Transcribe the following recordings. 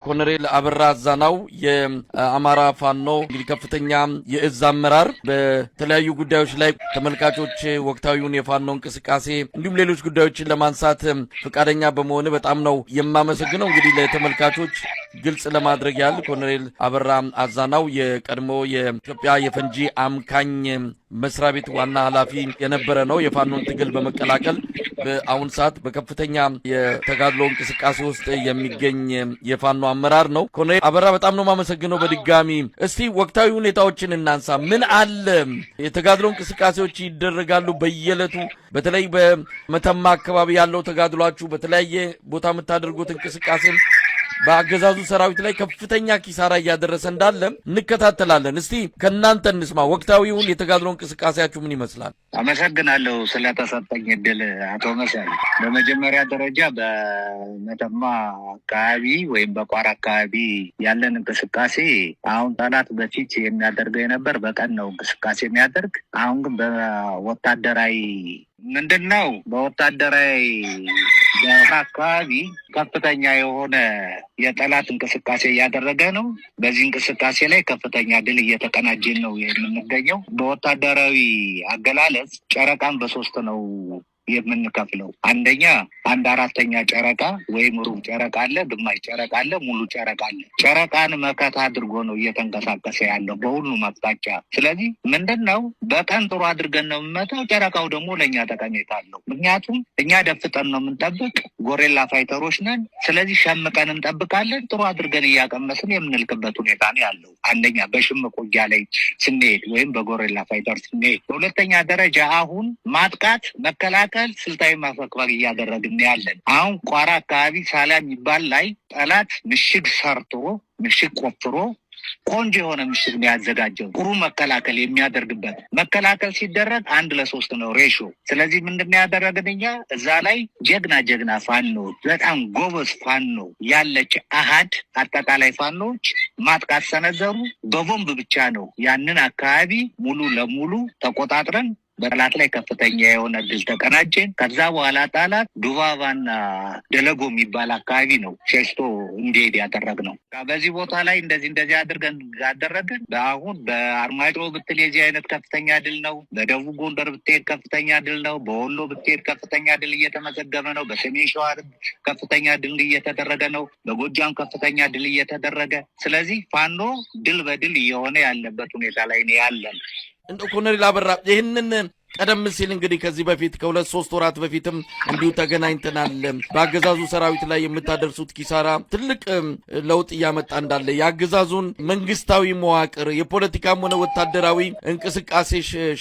ኮሎኔል አበራ አዛናው የአማራ ፋኖ እንግዲህ ከፍተኛ የእዝ አመራር በተለያዩ ጉዳዮች ላይ ተመልካቾች ወቅታዊውን የፋኖ እንቅስቃሴ እንዲሁም ሌሎች ጉዳዮችን ለማንሳት ፈቃደኛ በመሆን በጣም ነው የማመሰግነው። እንግዲህ ለተመልካቾች ግልጽ ለማድረግ ያህል ኮሎኔል አበራ አዛናው የቀድሞ የኢትዮጵያ የፈንጂ አምካኝ መስሪያ ቤት ዋና ኃላፊ የነበረ ነው። የፋኖን ትግል በመቀላቀል በአሁን ሰዓት በከፍተኛ የተጋድሎ እንቅስቃሴ ውስጥ የሚገኝ የፋኖ አመራር ነው። ኮሎኔል አበራ በጣም ነው የማመሰግነው። በድጋሚ እስቲ ወቅታዊ ሁኔታዎችን እናንሳ። ምን አለ? የተጋድሎ እንቅስቃሴዎች ይደረጋሉ በየዕለቱ። በተለይ በመተማ አካባቢ ያለው ተጋድሏችሁ በተለያየ ቦታ የምታደርጉት እንቅስቃሴ በአገዛዙ ሰራዊት ላይ ከፍተኛ ኪሳራ እያደረሰ እንዳለ እንከታተላለን። እስቲ ከእናንተ እንስማ። ወቅታዊውን የተጋድሎ እንቅስቃሴያችሁ ምን ይመስላል? አመሰግናለሁ ስለተሰጠኝ እድል አቶ መሳይ። በመጀመሪያ ደረጃ በመተማ አካባቢ ወይም በቋራ አካባቢ ያለን እንቅስቃሴ አሁን ጠላት በፊት የሚያደርገው የነበር በቀን ነው እንቅስቃሴ የሚያደርግ። አሁን ግን በወታደራዊ ምንድነው በወታደራዊ አካባቢ ከፍተኛ የሆነ የጠላት እንቅስቃሴ እያደረገ ነው። በዚህ እንቅስቃሴ ላይ ከፍተኛ ድል እየተቀናጀን ነው የምንገኘው። በወታደራዊ አገላለጽ ጨረቃን በሶስት ነው የምንከፍለው። አንደኛ 1/4 ጨረቃ ወይም ሩብ ጨረቃ አለ፣ ግማሽ ጨረቃ አለ፣ ሙሉ ጨረቃ አለ። ጨረቃን መከታ አድርጎ ነው እየተንቀሳቀሰ ያለው በሁሉም አቅጣጫ። ስለዚህ ምንድነው በቀን ጥሩ አድርገን ነው የምንመታው፣ ጨረቃው ደግሞ ለእኛ ጠቀሜታ አለው። ምክንያቱም እኛ ደፍጠን ነው የምንጠብቅ፣ ጎሬላ ፋይተሮች ነን። ስለዚህ ሸምቀን እንጠብቃለን፣ ጥሩ አድርገን እያቀመስን የምንልክበት ሁኔታ ነው ያለው። አንደኛ በሽምቅ ውጊያ ላይ ስንሄድ ወይም በጎሬላ ፋይተር ስንሄድ። በሁለተኛ ደረጃ አሁን ማጥቃት መከላከል ስልታዊ ማፈግፈግ እያደረግን ያለን። አሁን ቋራ አካባቢ ሳላ የሚባል ላይ ጠላት ምሽግ ሰርቶ ምሽግ ቆፍሮ ቆንጆ የሆነ ምሽግ ነው ያዘጋጀው። ጥሩ መከላከል የሚያደርግበት መከላከል ሲደረግ 1:3 ነው ሬሾ። ስለዚህ ምንድነው ያደረግን እኛ እዛ ላይ ጀግና ፋኖ በጣም ጎበዝ ፋኖ ያለች አሃድ አጠቃላይ ፋኖች ማጥቃት ሰነዘሩ። በቦምብ ብቻ ነው ያንን አካባቢ ሙሉ ለሙሉ ተቆጣጥረን በጠላት ላይ ከፍተኛ የሆነ ድል ተቀናጀን። ከዛ በኋላ ጠላት ዱባባና ደለጎ የሚባል አካባቢ ነው ሸሽቶ እንዲሄድ ያደረግነው። በዚህ ቦታ ላይ እንደዚህ አድርገን ያደረግን። አሁን በአርማጮ ብትል የዚህ አይነት ከፍተኛ ድል ነው። በደቡብ ጎንደር ብትሄድ ከፍተኛ ድል ነው። በወሎ ብትሄድ ከፍተኛ ድል እየተመዘገበ ነው። በሰሜን ሸዋ ከፍተኛ ድል እየተደረገ ነው። በጎጃም ከፍተኛ ድል እየተደረገ። ስለዚህ ፋኖ ድል በድል እየሆነ ያለበት ሁኔታ ላይ ነው ያለን። ኮሎኔል አበራ ይህንን ቀደም ሲል እንግዲህ ከዚህ በፊት ከ2-3 ወራት በፊትም እንዲሁ ተገናኝተናል። በአገዛዙ ሰራዊት ላይ የምታደርሱት ኪሳራ ትልቅ ለውጥ እያመጣ እንዳለ የአገዛዙን መንግስታዊ መዋቅር የፖለቲካም ሆነ ወታደራዊ እንቅስቃሴ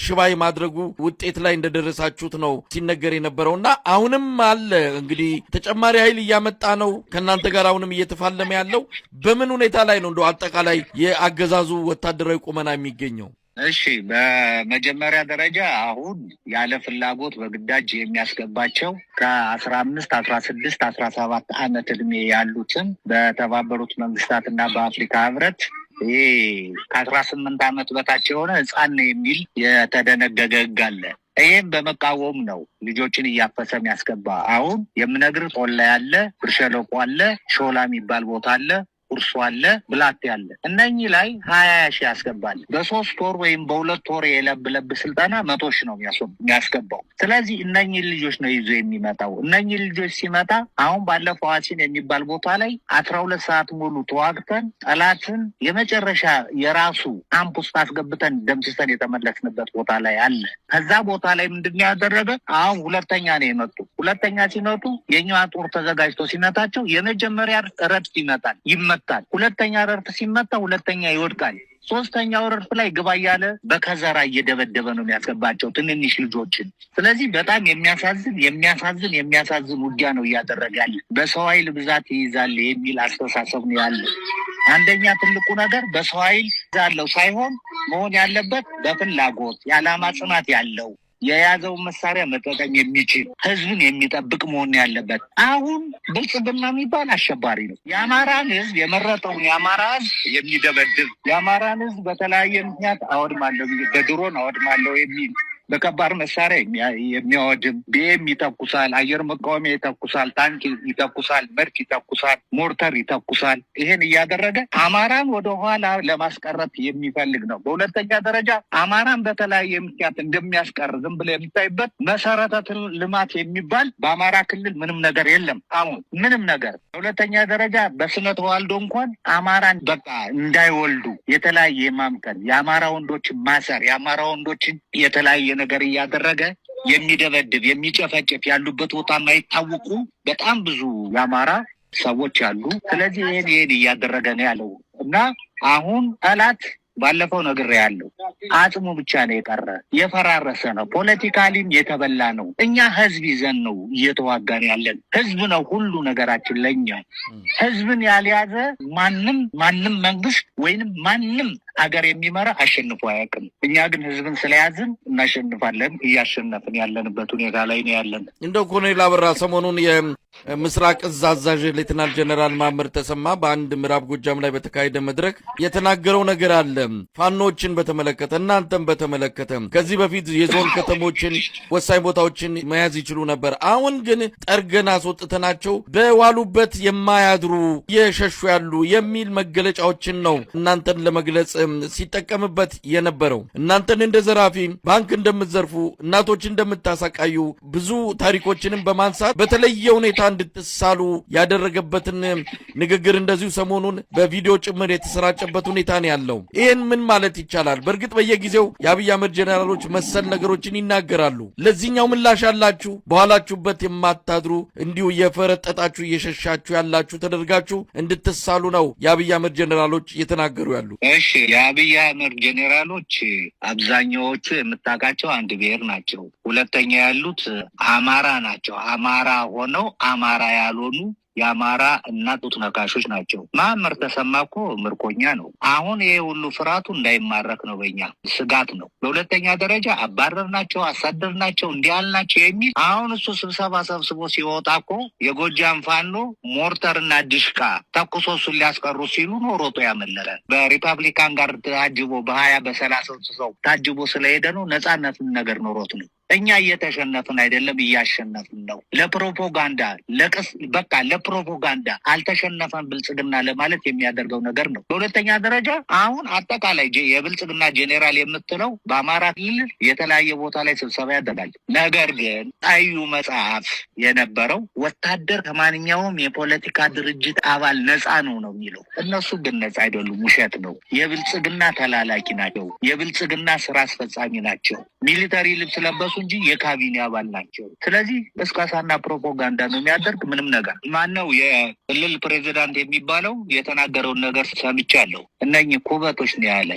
ሽባ የማድረጉ ውጤት ላይ እንደደረሳችሁት ነው ሲነገር የነበረውና አሁንም አለ እንግዲህ ተጨማሪ ኃይል እያመጣ ነው ከእናንተ ጋር አሁንም እየተፋለመ ያለው። በምን ሁኔታ ላይ ነው እንደው አጠቃላይ የአገዛዙ ወታደራዊ ቁመና የሚገኘው? እሺ፣ በመጀመሪያ ደረጃ አሁን ያለ ፍላጎት በግዳጅ የሚያስገባቸው ከ15፣ 16፣ 17 ዓመት እድሜ ያሉትን በተባበሩት መንግስታትና በአፍሪካ ህብረት ይሄ ከ18 ዓመት በታች የሆነ ህፃን የሚል የተደነገገ ህግ አለ። ይህም በመቃወም ነው ልጆችን እያፈሰ የሚያስገባ። አሁን የምነግር ጦላ ያለ ብርሸለቆ አለ፣ ሾላ የሚባል ቦታ አለ፣ ቁርሱ አለ፣ ብላቴ አለ። እነኚህ ላይ 20 ሺህ ያስገባል። በ3 ወር ወይም በ2 ወር የለብ ስልጠና 100 ሺህ ነው የሚያስገባው። ስለዚህ እነኚህ ልጆች ነው ይዞ የሚመጣው። እነኚህ ልጆች ሲመጣ አሁን ባለፈው አሲን የሚባል ቦታ ላይ 12 ሰዓት ሙሉ ተዋግተን ጠላትን የመጨረሻ የራሱ ካምፕ ውስጥ አስገብተን ደምስሰን የተመለስንበት ቦታ ላይ አለ። ከዛ ቦታ ላይ ምንድነው ያደረገ? አሁን ሁለተኛ ነው የመጡ። ሁለተኛ ሲመጡ የኛ ጦር ተዘጋጅቶ ሲመታቸው የመጀመሪያ ረድፍ ይመታል። ሁለተኛ ረድፍ ሲመታ ሁለተኛ ይወድቃል። ሶስተኛው ረድፍ ላይ ግባ እያለ በከዘራ እየደበደበ ነው የሚያስገባቸው ትንንሽ ልጆችን። ስለዚህ በጣም የሚያሳዝን ውጊያ ነው እያደረገ ያለ። በሰው ኃይል ብዛት ይይዛል የሚል አስተሳሰብ ነው ያለ። አንደኛ ትልቁ ነገር በሰው ኃይል ያለው ሳይሆን መሆን ያለበት በፍላጎት የዓላማ ጽናት ያለው የያዘውን መሳሪያ መጠቀም የሚችል ህዝብን የሚጠብቅ መሆን ያለበት። አሁን ብልጽግና የሚባል አሸባሪ ነው። የአማራን ህዝብ የመረጠውን የአማራ ህዝብ የሚደበድብ የአማራን ህዝብ በተለያየ ምክንያት አወድማለሁ፣ በድሮን አወድማለሁ የሚል በከባድ መሳሪያ የሚያወድም ቢኤም ይተኩሳል፣ አየር መቃወሚያ ይተኩሳል፣ ታንክ ይተኩሳል፣ መድፍ ይተኩሳል፣ ሞርተር ይተኩሳል። ይሄን እያደረገ አማራን ወደኋላ ለማስቀረት የሚፈልግ ነው። በሁለተኛ ደረጃ አማራን በተለያየ ምክንያት እንደሚያስቀር ዝም ብለህ የምታይበት መሰረተ ልማት የሚባል በአማራ ክልል ምንም ነገር የለም። አሁን ምንም ነገር። በሁለተኛ ደረጃ በስነ ተዋልዶ እንኳን አማራን በቃ እንዳይወልዱ የተለያየ የማምከን የአማራ ወንዶችን ማሰር የአማራ ወንዶችን የተለያየ ነገር እያደረገ የሚደበድብ የሚጨፈጭፍ ያሉበት ቦታ የማይታወቁ በጣም ብዙ የአማራ ሰዎች አሉ። ስለዚህ ይሄን እያደረገ ነው ያለው እና አሁን ጠላት ባለፈው ነግሬያለሁ። አጽሙ ብቻ ነው የቀረ፣ የፈራረሰ ነው። ፖለቲካሊም የተበላ ነው። እኛ ህዝብ ይዘን ነው እየተዋጋን ያለን። ህዝብ ነው ሁሉ ነገራችን ለኛ። ህዝብን ያልያዘ ማንም መንግስት ወይንም ማንም ሀገር የሚመራ አሸንፎ አያውቅም። እኛ ግን ህዝብን ስለያዝን እናሸንፋለን። እያሸነፍን ያለንበት ሁኔታ ላይ ነው ያለን። እንደው ኮሎኔል አበራ ሰሞኑን የምስራቅ እዝ አዛዥ ሌተናል ጀነራል ማመር ተሰማ በአንድ ምዕራብ ጎጃም ላይ በተካሄደ መድረክ የተናገረው ነገር አለ። ፋኖችን በተመለከተ እናንተም በተመለከተ ከዚህ በፊት የዞን ከተሞችን ወሳኝ ቦታዎችን መያዝ ይችሉ ነበር። አሁን ግን ጠርገን አስወጥተናቸው በዋሉበት የማያድሩ የሸሹ ያሉ የሚል መገለጫዎችን ነው እናንተን ለመግለጽ ሲጠቀምበት የነበረው። እናንተን እንደ ዘራፊ ባንክ እንደምትዘርፉ እናቶች እንደምታሳቃዩ ብዙ ታሪኮችንም በማንሳት በተለየ ሁኔታ እንድትሳሉ ያደረገበትን ንግግር እንደዚሁ ሰሞኑን በቪዲዮ ጭምር የተሰራጨበት ሁኔታ ነው ያለው። ይህን ምን ማለት ይቻላል? በእርግጥ በየጊዜው የአብይ አህመድ ጀነራሎች መሰል ነገሮችን ይናገራሉ። ለዚህኛው ምላሽ አላችሁ? በኋላችሁበት የማታድሩ እንዲሁ እየፈረጠጣችሁ እየሸሻችሁ ያላችሁ ተደርጋችሁ እንድትሳሉ ነው የአብይ አህመድ ጀነራሎች እየተናገሩ ያሉ። እሺ፣ የአብይ አህመድ ጀኔራሎች አብዛኛዎቹ የምታውቃቸው አንድ ብሔር ናቸው። ሁለተኛ ያሉት አማራ ናቸው። አማራ ሆነው አማራ ያልሆኑ የአማራ እና ጡት ነካሾች ናቸው። ማመር ተሰማ እኮ ምርኮኛ ነው። አሁን ይሄ ሁሉ ፍርሃቱ እንዳይማረክ ነው፣ በእኛ ስጋት ነው። በሁለተኛ ደረጃ አባረርናቸው፣ አሳደርናቸው፣ እንዲያልናቸው የሚል አሁን እሱ ስብሰባ ሰብስቦ ሲወጣ እኮ የጎጃም ፋኖ ሞርተርና ድሽቃ ተኩሶ እሱን ሊያስቀሩ ሲሉ ነው ሮጦ ያመለረ። በሪፐብሊካን ጋር ታጅቦ በ20 በ30 ሰው ታጅቦ ስለሄደ ነው። ነጻነትን ነገር ኖሮት ነው። እኛ እየተሸነፍን አይደለም፣ እያሸነፍን ነው። ለፕሮፓጋንዳ በቃ ለፕሮፓጋንዳ አልተሸነፈን ብልጽግና ለማለት የሚያደርገው ነገር ነው። በሁለተኛ ደረጃ አሁን አጠቃላይ የብልጽግና ጄኔራል የምትለው በአማራ ክልል የተለያየ ቦታ ላይ ስብሰባ ያደርጋል። ነገር ግን ጣዩ መጽሐፍ የነበረው ወታደር ከማንኛውም የፖለቲካ ድርጅት አባል ነፃ ነው የሚለው። እነሱ ግን ነፃ አይደሉም፣ ውሸት ነው። የብልጽግና ተላላኪ ናቸው። የብልጽግና ስራ አስፈጻሚ ናቸው። ሚሊተሪ ልብስ ለበሱ እንጂ የካቢኔ አባል ናቸው። ስለዚህ እስካሳና ፕሮፓጋንዳ ነው የሚያደርግ። ምንም ነገር ማነው የክልል ፕሬዚዳንት የሚባለው የተናገረውን ነገር ሰምቻለሁ። እነኚህ ኩበቶች ነው ያለ።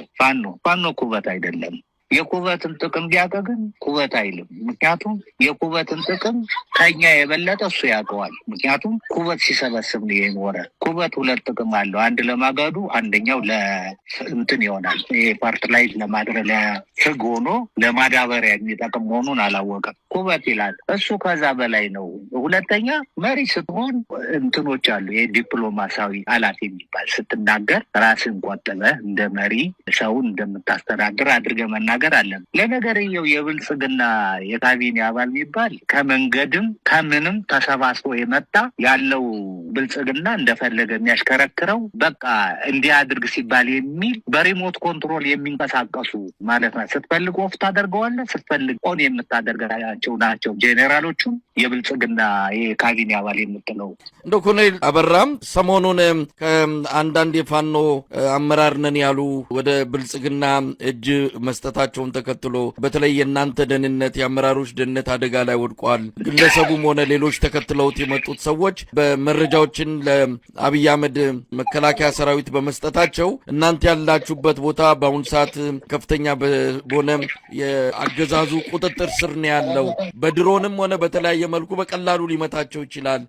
ፋኖ ኩበት አይደለም። የኩበትን ጥቅም ቢያውቅ ግን ኩበት አይልም። ምክንያቱም የኩበትን ጥቅም ከኛ የበለጠ እሱ ያውቀዋል። ምክንያቱም ኩበት ሲሰበስብ ነው የኖረ። ኩበት ሁለት ጥቅም አለው። አንድ ለማጋዱ፣ አንደኛው ለእንትን ይሆናል። ይሄ ፓርት ላይ ለማድረግ ለፍግ ሆኖ ለማዳበሪያ የሚጠቅም መሆኑን አላወቀም። ኩበት ይላል እሱ። ከዛ በላይ ነው። ሁለተኛ መሪ ስትሆን እንትኖች አሉ። ይሄ ዲፕሎማሲያዊ ኃላፊ የሚባል ስትናገር ራስን ቆጥበህ እንደ መሪ ሰውን እንደምታስተዳድር አድርገህ መናገር አለን። ለነገርየው የብልጽግና የካቢኔ አባል የሚባል ከመንገድም ከምንም ተሰባስቦ የመጣ ያለው ብልጽግና እንደፈለገ የሚያሽከረክረው በቃ እንዲያድርግ ሲባል የሚል በሪሞት ኮንትሮል የሚንቀሳቀሱ ማለት ነው። ስትፈልግ ኦፍ ታደርገዋለህ፣ ስትፈልግ ኦን የምታደርጋቸው ናቸው ጄኔራሎቹም የብልጽግና የካቢኔ አባል የምትለው። እንደ ኮሎኔል አበራም ሰሞኑን ከአንዳንድ የፋኖ አመራር ነን ያሉ ወደ ብልጽግና እጅ መስጠታቸውን ተከትሎ በተለይ የእናንተ ደህንነት የአመራሮች ደህንነት አደጋ ላይ ወድቋል። ግለሰቡም ሆነ ሌሎች ተከትለውት የመጡት ሰዎች በመረጃዎችን ለአብይ አህመድ መከላከያ ሰራዊት በመስጠታቸው እናንተ ያላችሁበት ቦታ በአሁኑ ሰዓት ከፍተኛ በሆነ የአገዛዙ ቁጥጥር ስር ነው ያለው። በድሮንም ሆነ በተለያየ መልኩ በቀላሉ ሊመታቸው ይችላል።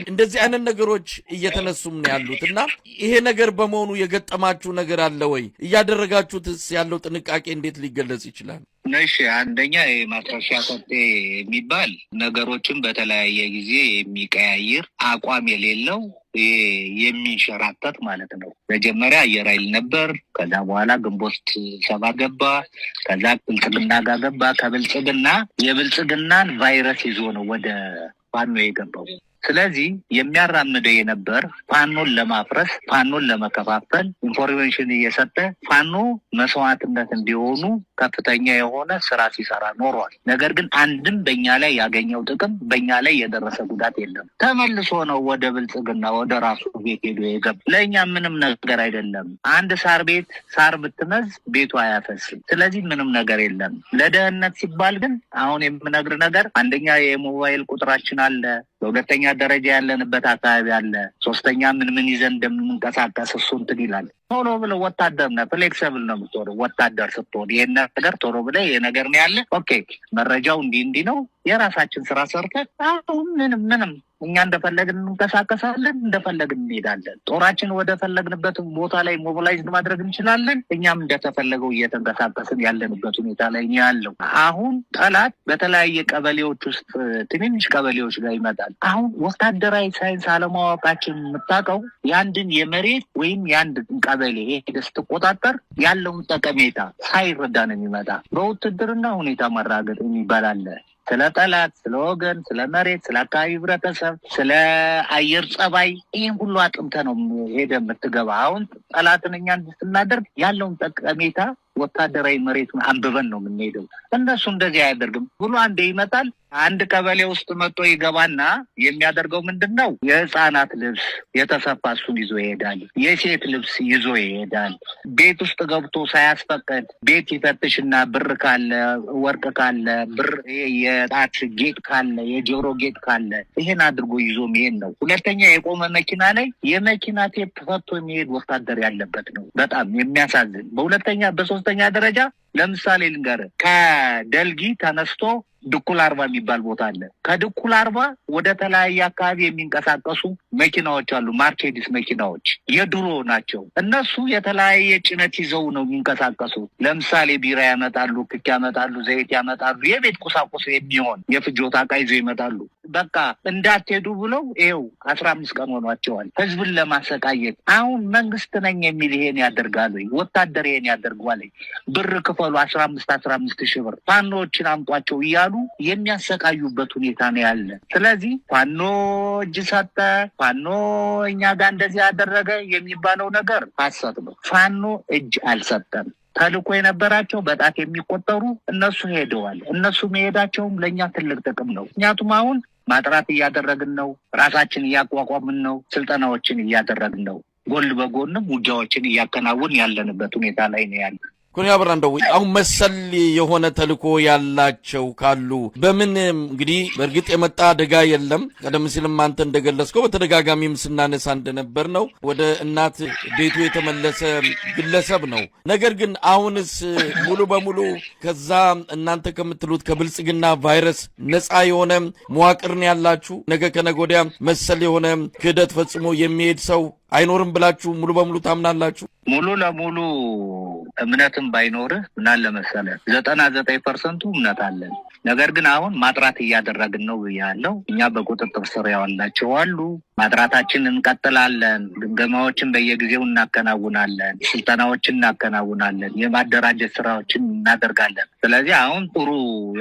እንደዚህ አይነት ነገሮች እየተነሱም ነው ያሉት እና ይሄ ነገር በመሆኑ የገጠማችሁ ነገር አለ ወይ? እያደረጋችሁትስ ያለው ጥንቃቄ እንዴት እንዴት ሊገለጽ ይችላል? ነሽ አንደኛ ማስረሻ ሰጤ የሚባል ነገሮችን በተለያየ ጊዜ የሚቀያይር አቋም የሌለው የሚንሸራተት ማለት ነው። መጀመሪያ አየር ኃይል ነበር። ከዛ በኋላ ግንቦት ሰባት ገባ። ከዛ ብልጽግና ጋር ገባ። ከብልጽግና የብልጽግናን ቫይረስ ይዞ ነው ወደ ፋኖ የገባው። ስለዚህ የሚያራምደው የነበር ፋኖን ለማፍረስ፣ ፋኖን ለመከፋፈል ኢንፎርሜሽን እየሰጠ ፋኖ መስዋዕትነት እንዲሆኑ ከፍተኛ የሆነ ስራ ሲሰራ ኖሯል። ነገር ግን አንድም በእኛ ላይ ያገኘው ጥቅም፣ በእኛ ላይ የደረሰ ጉዳት የለም። ተመልሶ ነው ወደ ብልጽግና ወደ ራሱ ቤት ሄዶ የገባ። ለእኛ ምንም ነገር አይደለም። አንድ ሳር ቤት ሳር ብትመዝ ቤቱ አያፈስም። ስለዚህ ምንም ነገር የለም። ለደህንነት ሲባል ግን አሁን የምነግር ነገር አንደኛ የሞባይል ቁጥራችን አለ። በሁለተኛ ደረጃ ያለንበት አካባቢ አለ። ሶስተኛ ምን ይዘን እንደምንንቀሳቀስ እሱ እንትን ይላል። ቶሎ ብለ ወታደር ነህ፣ ፍሌክሲብል ነው የምትሆነው። ወታደር ስትሆን ይሄን ነገር ቶሎ ብለ ይሄ ነገር ነው ያለ፣ ኦኬ መረጃው እንዲህ ነው፣ የራሳችን ስራ ሰርተን አሁን ምንም እኛ እንደፈለግን እንንቀሳቀሳለን፣ እንደፈለግን እንሄዳለን። ጦራችን ወደ ፈለግንበት ቦታ ላይ ሞቢላይዝ ማድረግ እንችላለን። እኛም እንደተፈለገው እየተንቀሳቀስን ያለንበት ሁኔታ ላይ ነው ያለው። አሁን ጠላት በተለያየ ቀበሌዎች ውስጥ ትንንሽ ቀበሌዎች ጋር ይመጣል። አሁን ወታደራዊ ሳይንስ አለማወቃችን የምታውቀው የአንድን የመሬት ወይም የአንድ ቀበሌ ሄደህ ስትቆጣጠር ያለውን ጠቀሜታ ሳይረዳ ነው የሚመጣ። በውትድርና ሁኔታ መራገጥ የሚባል አለ። ስለ ጠላት፣ ስለ ወገን፣ ስለ መሬት፣ ስለ አካባቢ ህብረተሰብ፣ ስለ አየር ጸባይ ይህን ሁሉ አጥምተ ነው ሄደ የምትገባ። አሁን ጠላትን እኛ ስናደርግ ያለውን ጠቀሜታ ወታደራዊ መሬቱን አንብበን ነው የምንሄደው። እነሱ እንደዚህ አያደርግም ብሎ አንዴ ይመጣል። አንድ ቀበሌ ውስጥ መጥቶ ይገባና የሚያደርገው ምንድን ነው? የህፃናት ልብስ የተሰፋ እሱን ይዞ ይሄዳል። የሴት ልብስ ይዞ ይሄዳል። ቤት ውስጥ ገብቶ ሳያስፈቅድ ቤት ይፈትሽና ብር ካለ፣ ወርቅ ካለ፣ ብር የጣት ጌጥ ካለ፣ የጆሮ ጌጥ ካለ ይሄን አድርጎ ይዞ መሄድ ነው። ሁለተኛ የቆመ መኪና ላይ የመኪና ቴፕ ፈቶ የሚሄድ ወታደር ያለበት ነው። በጣም የሚያሳዝን። በሁለተኛ በሶስተኛ ደረጃ ለምሳሌ ልንገር፣ ከደልጊ ተነስቶ ድኩል አርባ የሚባል ቦታ አለ። ከድኩል አርባ ወደ ተለያየ አካባቢ የሚንቀሳቀሱ መኪናዎች አሉ። ማርኬዲስ መኪናዎች የድሮ ናቸው። እነሱ የተለያየ ጭነት ይዘው ነው የሚንቀሳቀሱ። ለምሳሌ ቢራ ያመጣሉ፣ ክክ ያመጣሉ፣ ዘይት ያመጣሉ፣ የቤት ቁሳቁስ የሚሆን የፍጆታ ዕቃ ይዘው ይመጣሉ። በቃ እንዳትሄዱ ብለው ይኸው 15 ቀን ሆኗቸዋል ህዝብን ለማሰቃየት። አሁን መንግስት ነኝ የሚል ይሄን ያደርጋሉ? ወታደር ይሄን ያደርጓል? ብር ክፈሉ 15 ሺህ ብር ፋኖዎችን አምጧቸው እያሉ የሚያሰቃዩበት ሁኔታ ነው ያለ። ስለዚህ ፋኖ እጅ ሰጠ፣ ፋኖ እኛ ጋር እንደዚህ ያደረገ የሚባለው ነገር ሐሰት ነው። ፋኖ እጅ አልሰጠም። ተልኮ የነበራቸው በጣት የሚቆጠሩ እነሱ ሄደዋል። እነሱ መሄዳቸውም ለእኛ ትልቅ ጥቅም ነው። ምክንያቱም አሁን ማጥራት እያደረግን ነው፣ ራሳችን እያቋቋምን ነው፣ ስልጠናዎችን እያደረግን ነው። ጎን በጎንም ውጊያዎችን እያከናወን ያለንበት ሁኔታ ላይ ነው ያለ። ኮሎኔል አበራ እንደው አሁን መሰል የሆነ ተልኮ ያላቸው ካሉ በምን እንግዲህ በእርግጥ የመጣ አደጋ የለም። ቀደም ሲልም አንተ እንደገለጽከው በተደጋጋሚም ስናነሳ እንደነበር ነው ወደ እናት ቤቱ የተመለሰ ግለሰብ ነው። ነገር ግን አሁንስ ሙሉ በሙሉ ከዛ እናንተ ከምትሉት ከብልጽግና ቫይረስ ነፃ የሆነ መዋቅርን ያላችሁ ነገ ከነገ ወዲያ መሰል የሆነ ክህደት ፈጽሞ የሚሄድ ሰው አይኖርም ብላችሁ ሙሉ በሙሉ ታምናላችሁ? ሙሉ ለሙሉ እምነትም ባይኖርህ ምናለ መሰለህ 99% እምነት አለን። ነገር ግን አሁን ማጥራት እያደረግን ነው ያለው። እኛ በቁጥጥር ስር ያዋልናቸው አሉ። ማጥራታችን እንቀጥላለን። ግምገማዎችን በየጊዜው እናከናውናለን። ስልጠናዎችን እናከናውናለን። የማደራጀት ስራዎችን እናደርጋለን። ስለዚህ አሁን ጥሩ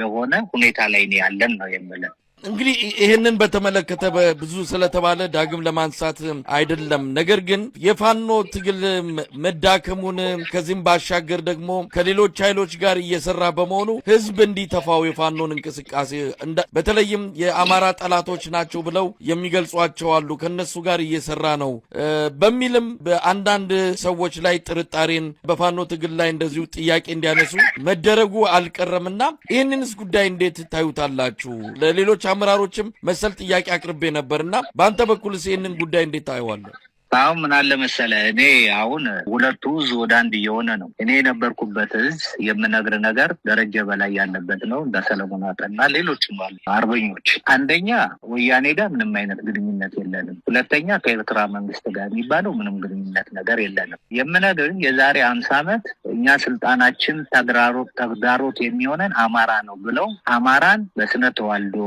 የሆነ ሁኔታ ላይ ነው ያለን ነው የምለው። እንግዲህ ይህንን በተመለከተ ብዙ ስለተባለ ዳግም ለማንሳት አይደለም። ነገር ግን የፋኖ ትግል መዳከሙን ከዚህም ባሻገር ደግሞ ከሌሎች ኃይሎች ጋር እየሰራ በመሆኑ ህዝብ እንዲተፋው የፋኖን እንቅስቃሴ በተለይም የአማራ ጠላቶች ናቸው ብለው የሚገልጿቸው አሉ፣ ከነሱ ጋር እየሰራ ነው በሚልም በአንዳንድ ሰዎች ላይ ጥርጣሬን በፋኖ ትግል ላይ እንደዚሁ ጥያቄ እንዲያነሱ መደረጉ አልቀረምና ይህንንስ ጉዳይ እንዴት ታዩታላችሁ? ለሌሎች አመራሮችም መሰል ጥያቄ አቅርቤ ነበርና በአንተ በኩልስ ይህንን ጉዳይ እንዴት ታየዋለህ? አሁን ምን አለ መሰለህ እኔ አሁን ሁለቱ እዝ ወደ አንድ እየሆነ ነው። እኔ የነበርኩበት እዝ የምነግር ነገር ደረጃ በላይ ያለበት ነው። እንደ ሰለሞን አጠና ሌሎችም አሉ አርበኞች። አንደኛ ወያኔ ጋር ምንም አይነት ግንኙነት የለንም። ሁለተኛ ከኤርትራ መንግስት ጋር የሚባለው ምንም ግንኙነት ነገር የለንም። የምነግር የዛሬ 50 ዓመት እኛ ስልጣናችን ተግዳሮት የሚሆነን አማራ ነው ብለው አማራን በስነ ተዋልዶ፣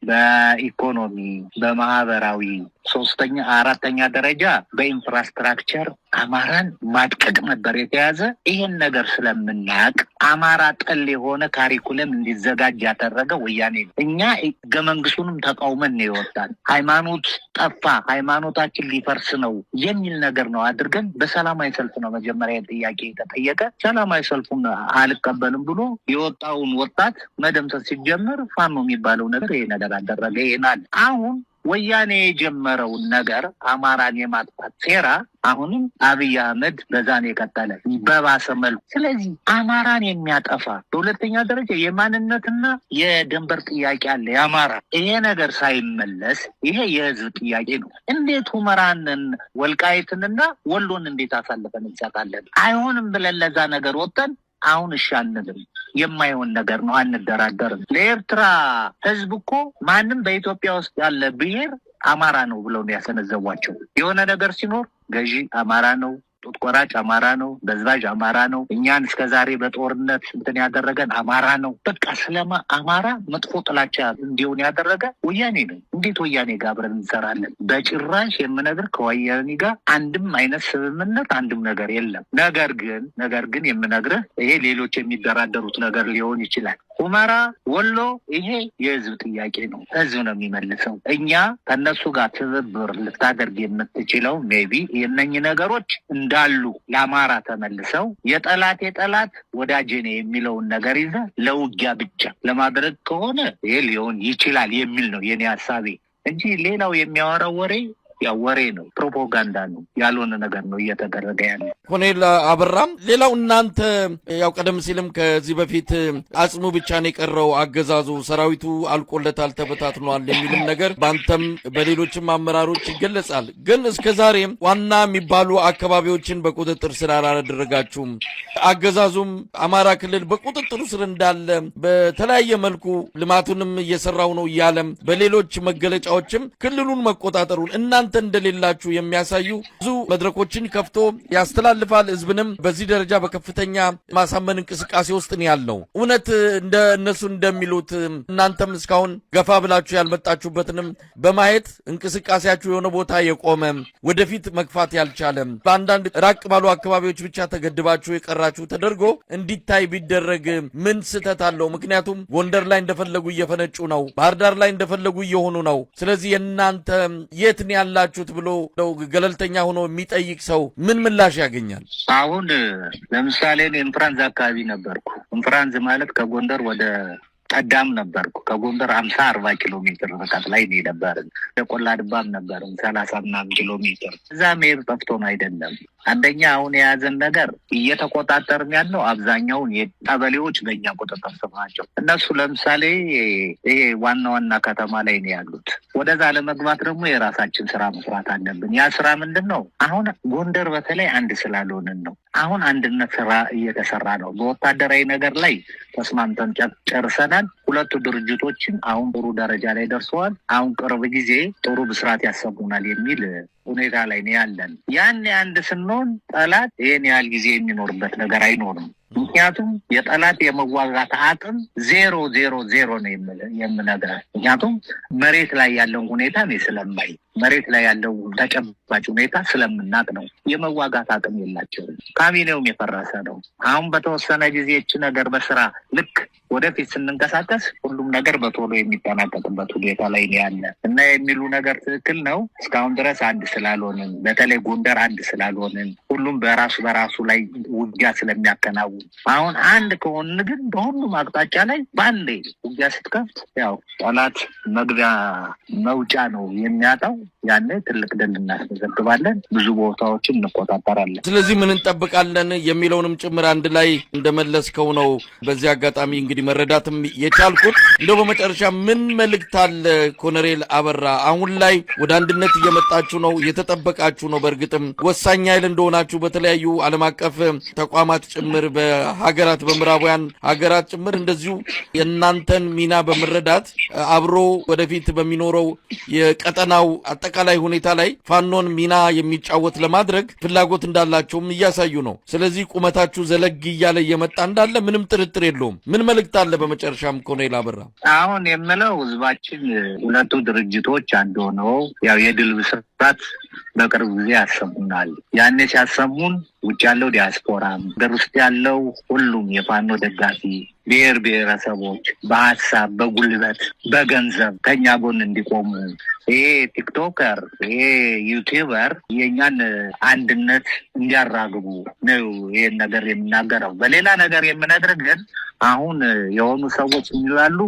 በኢኮኖሚ፣ በማህበራዊ ሶስተኛ አራተኛ ደረጃ በኢንፍራስትራክቸር አማራን ማጥቀቅ ነበር የተያዘ። ይሄን ነገር ስለምናቅ አማራ ጠል የሆነ ካሪኩለም እንዲዘጋጅ ያደረገ ወያኔ ነው። እኛ ህገ መንግስቱንም ተቃውመን ነው የወጣን። ሃይማኖት ጠፋ፣ ሃይማኖታችን ሊፈርስ ነው የሚል ነገር ነው አድርገን በሰላማዊ ሰልፍ ነው መጀመሪያ ጥያቄ የተጠየቀ። ሰላማዊ ሰልፉን አልቀበልም ብሎ የወጣውን ወጣት መደምሰስ ሲጀምር ፋኖ የሚባለው ነገር ይሄ ነገር አደረገ ይናል። አሁን ወያኔ የጀመረውን ነገር አማራን የማጥፋት ሴራ አሁንም አብይ አህመድ በዛን የቀጠለ በባሰ መልኩ። ስለዚህ አማራን የሚያጠፋ በሁለተኛ ደረጃ የማንነትና የድንበር ጥያቄ አለ የአማራ። ይሄ ነገር ሳይመለስ ይሄ የህዝብ ጥያቄ ነው። እንዴት ሁመራንን ወልቃይትንና ወሎን እንዴት አሳልፈን እንሰጣለን? አይሆንም ብለን ለዛ ነገር ወጥተን አሁን እሺ አንልም። የማይሆን ነገር ነው፣ አንደራደርም። ለኤርትራ ህዝብ እኮ ማንም በኢትዮጵያ ውስጥ ያለ ብሔር አማራ ነው ብለው ነው ያሰነዘቧቸው። የሆነ ነገር ሲኖር ገዢ አማራ ነው፣ ጡት ቆራጭ አማራ ነው፣ በዝባዥ አማራ ነው፣ እኛን እስከዛሬ በጦርነት እንትን ያደረገን አማራ ነው። በቃ ስለማ አማራ መጥፎ ጥላቻ እንዲሆን ያደረገ ወያኔ ነው። እንዴት ወያኔ ጋር አብረን እንሰራለን? በጭራሽ የምነግር ከወያኔ ጋር አንድም አይነት ስምምነት አንድም ነገር የለም። ነገር ግን የምነግርህ ይሄ ሌሎች የሚደራደሩት ነገር ሊሆን ይችላል። ሁመራ፣ ወሎ ይሄ የህዝብ ጥያቄ ነው። ህዝብ ነው የሚመልሰው። እኛ ከነሱ ጋር ትብብር ልታደርግ የምትችለው ሜቢ የነኚህ ነገሮች እንዳሉ ለአማራ ተመልሰው የጠላት ወዳጄ ነው የሚለውን ነገር ይዘ ለውጊያ ብቻ ለማድረግ ከሆነ ይሄ ሊሆን ይችላል የሚል ነው የኔ ሀሳቤ እንጂ ሌላው የሚያወራው ወሬ ያው ወሬ ነው፣ ፕሮፓጋንዳ ነው፣ ያልሆነ ነገር ነው እየተደረገ ያለ። ኮሎኔል አበራም ሌላው እናንተ ያው ቀደም ሲልም ከዚህ በፊት አጽሙ ብቻ ነው የቀረው አገዛዙ ሰራዊቱ አልቆለታል ተበታትኗል የሚልም ነገር ባንተም በሌሎችም አመራሮች ይገለጻል። ግን እስከዛሬም ዋና የሚባሉ አካባቢዎችን በቁጥጥር ስር አላደረጋችሁም። አገዛዙም አማራ ክልል በቁጥጥሩ ስር እንዳለ በተለያየ መልኩ ልማቱንም እየሰራው ነው እያለም በሌሎች መገለጫዎችም ክልሉን መቆጣጠሩን እናንተ እንደሌላችሁ የሚያሳዩ ብዙ መድረኮችን ከፍቶ ያስተላልፋል። ህዝብንም በዚህ ደረጃ በከፍተኛ ማሳመን እንቅስቃሴ ውስጥ ነው ያለው። እውነት እንደ እነሱ እንደሚሉት እናንተም እስካሁን ገፋ ብላችሁ ያልመጣችሁበትንም በማየት እንቅስቃሴያችሁ የሆነ ቦታ የቆመ ወደፊት መግፋት ያልቻለ በአንዳንድ ራቅ ባሉ አካባቢዎች ብቻ ተገድባችሁ የቀራችሁ ተደርጎ እንዲታይ ቢደረግ ምን ስህተት አለው? ምክንያቱም ጎንደር ላይ እንደፈለጉ እየፈነጩ ነው፣ ባህር ዳር ላይ እንደፈለጉ እየሆኑ ነው። ስለዚህ የእናንተ የት ነው ያላችሁት ብሎ ገለልተኛ ሆኖ የሚጠይቅ ሰው ምን ምላሽ ያገኛል? አሁን ለምሳሌ እንፍራንዝ አካባቢ ነበርኩ። እንፍራንዝ ማለት ከጎንደር ወደ ቀዳም ነበርኩ። ከጎንደር 50-40 ኪሎ ሜትር ርቀት ላይ ነው የነበርን። የቆላ ድባም ነበርን 30 ኪሎ ሜትር። እዛ መሄድ ጠፍቶን አይደለም። አንደኛ አሁን የያዘን ነገር እየተቆጣጠርን ያለው አብዛኛውን የቀበሌዎች በእኛ ቁጥጥር ስር ናቸው። እነሱ ለምሳሌ ይሄ ዋና ከተማ ላይ ነው ያሉት። ወደዛ ለመግባት ደግሞ የራሳችን ስራ መስራት አለብን። ያ ስራ ምንድን ነው? አሁን ጎንደር በተለይ አንድ ስላልሆንን ነው። አሁን አንድነት ስራ እየተሰራ ነው። በወታደራዊ ነገር ላይ ተስማምተን ጨርሰናል። ሁለቱ ድርጅቶችን አሁን ጥሩ ደረጃ ላይ ደርሰዋል። አሁን ቅርብ ጊዜ ጥሩ ብስራት ያሰቡናል የሚል ሁኔታ ላይ ነው ያለን። ያን አንድ ስንሆን ጠላት ይህን ያህል ጊዜ የሚኖርበት ነገር አይኖርም። ምክንያቱም የጠላት የመዋጋት አቅም 0 ነው የምነግርህ። ምክንያቱም መሬት ላይ ያለውን ሁኔታ ነው ስለማይ መሬት ላይ ያለው ተጨባጭ ሁኔታ ስለምናቅ ነው። የመዋጋት አቅም የላቸውም። ካቢኔውም የፈረሰ ነው። አሁን በተወሰነ ጊዜ እች ነገር በስራ ልክ ወደፊት ስንንቀሳቀስ ሁሉም ነገር በቶሎ የሚጠናቀቅበት ሁኔታ ላይ ነው ያለ እና የሚሉ ነገር ትክክል ነው። እስካሁን ድረስ አንድ ስላልሆንን፣ በተለይ ጎንደር አንድ ስላልሆንን፣ ሁሉም በራሱ ላይ ውጊያ ስለሚያከናውን አሁን አንድ ከሆንን ግን በሁሉም አቅጣጫ ላይ ባንዴ ውጊያ ስትከፍት ያው ጠላት መግቢያ መውጫ ነው የሚያጣው። ያኔ ትልቅ ድል እናስመዘግባለን፣ ብዙ ቦታዎችን እንቆጣጠራለን። ስለዚህ ምን እንጠብቃለን የሚለውንም ጭምር አንድ ላይ እንደመለስከው ነው በዚህ አጋጣሚ እንግዲህ መረዳትም የቻልኩት። እንደው በመጨረሻ ምን መልእክት አለ ኮሎኔል አበራ? አሁን ላይ ወደ አንድነት እየመጣችሁ ነው፣ እየተጠበቃችሁ ነው። በእርግጥም ወሳኝ ኃይል እንደሆናችሁ በተለያዩ ዓለም አቀፍ ተቋማት ጭምር በሀገራት በምዕራባውያን ሀገራት ጭምር እንደዚሁ የእናንተን ሚና በመረዳት አብሮ ወደፊት በሚኖረው የቀጠናው አጠቃላይ ሁኔታ ላይ ፋኖን ሚና የሚጫወት ለማድረግ ፍላጎት እንዳላቸውም እያሳዩ ነው። ስለዚህ ቁመታችሁ ዘለግ እያለ እየመጣ እንዳለ ምንም ጥርጥር የለውም። ምን መልእክት አለ በመጨረሻም ኮሎኔል አበራ? አሁን የምለው ህዝባችን ሁለቱ ድርጅቶች አንድ ሆነው ያው የድል ብስራት በቅርብ ጊዜ ያሰሙናል። ያኔ ሲያሰሙን ውጭ ያለው ዲያስፖራም ሀገር ውስጥ ያለው ሁሉም የፋኖ ደጋፊ ብሔር ብሔረሰቦች በሀሳብ በጉልበት በገንዘብ ከኛ ጎን እንዲቆሙ ይሄ ቲክቶከር ይሄ ዩቲዩበር የኛን አንድነት እንዲያራግቡ ነው ይሄን ነገር የምናገረው። በሌላ ነገር የምነግርህ ግን አሁን የሆኑ ሰዎች ይላሉ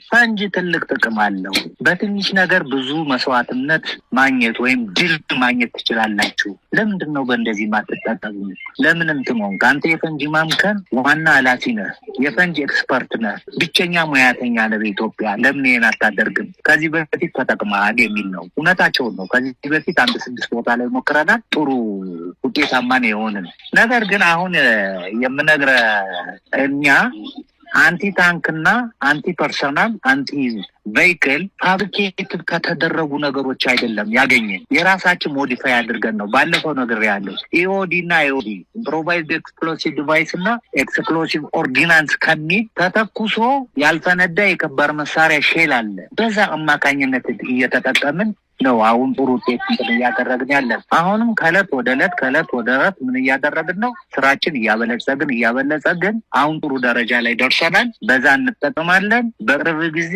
ፈንጂ ትልቅ ጥቅም አለው፣ በትንሽ ነገር ብዙ መስዋዕትነት ማግኘት ወይም ድል ማግኘት ትችላላችሁ። ለምንድን ነው በእንደዚህ ማትጠቀሙ? ለምንም ትሞን ከአንተ የፈንጂ ማምከን ዋና ኃላፊ ነህ፣ የፈንጂ ኤክስፐርት ነህ፣ ብቸኛ ሙያተኛ ነህ በኢትዮጵያ። ለምን ይሄን አታደርግም? ከዚህ በፊት ተጠቅመሃል የሚል ነው። እውነታቸውን ነው። ከዚህ በፊት 5-6 ቦታ ላይ ሞክረናል። ጥሩ ውጤታማ ነው የሆንን። ነገር ግን አሁን የምነግርህ እኛ አንቲ ታንክና አንቲ ፐርሰናል አንቲ ቬይክል ፋብሪኬት ከተደረጉ ነገሮች አይደለም ያገኘን፣ የራሳችን ሞዲፋይ አድርገን ነው። ባለፈው ነገር ያለው ኢኦዲ እና ኢኦዲ ኢምፕሮቫይዝድ ኤክስፕሎሲቭ ዲቫይስ እና ኤክስፕሎሲቭ ኦርዲናንስ ከሚል ተተኩሶ ያልፈነዳ የከባድ መሳሪያ ሼል አለ። በዛ አማካኝነት እየተጠቀምን ነው አሁን ጥሩ ውጤት እያደረግን ያለን። አሁንም ከእለት ወደ እለት ምን እያደረግን ነው? ስራችን እያበለጸግን አሁን ጥሩ ደረጃ ላይ ደርሰናል። በዛ እንጠቀማለን። በቅርብ ጊዜ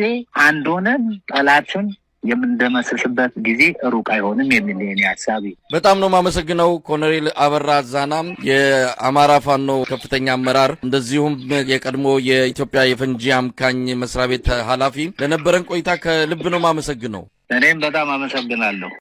አንድ ሆነን ጠላትን የምንደመስስበት ጊዜ ሩቅ አይሆንም የሚል የኔ ሀሳቤ። በጣም ነው የማመሰግነው ኮሎኔል አበራ ዛና የአማራ ፋኖ ከፍተኛ አመራር እንደዚሁም የቀድሞ የኢትዮጵያ የፈንጂ አምካኝ መስሪያ ቤት ኃላፊ ለነበረን ቆይታ ከልብ ነው የማመሰግነው። እኔም በጣም አመሰግናለሁ።